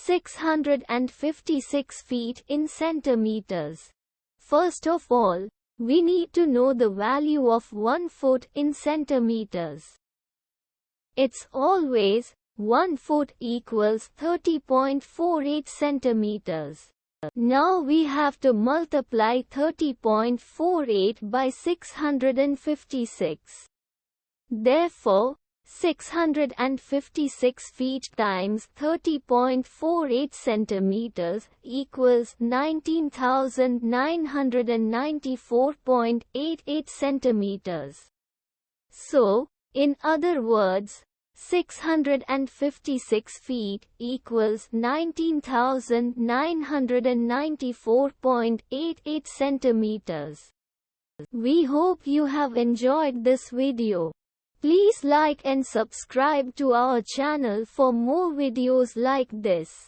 656 feet in centimeters. First of all, we need to know the value of 1 foot in centimeters. It's always 1 foot equals 30.48 centimeters. Now we have to multiply 30.48 by 656. Therefore, 656 feet times 30.48 centimeters equals 19,994.88 centimeters. So, in other words, 656 feet equals 19,994.88 centimeters. We hope you have enjoyed this video. Please like and subscribe to our channel for more videos like this.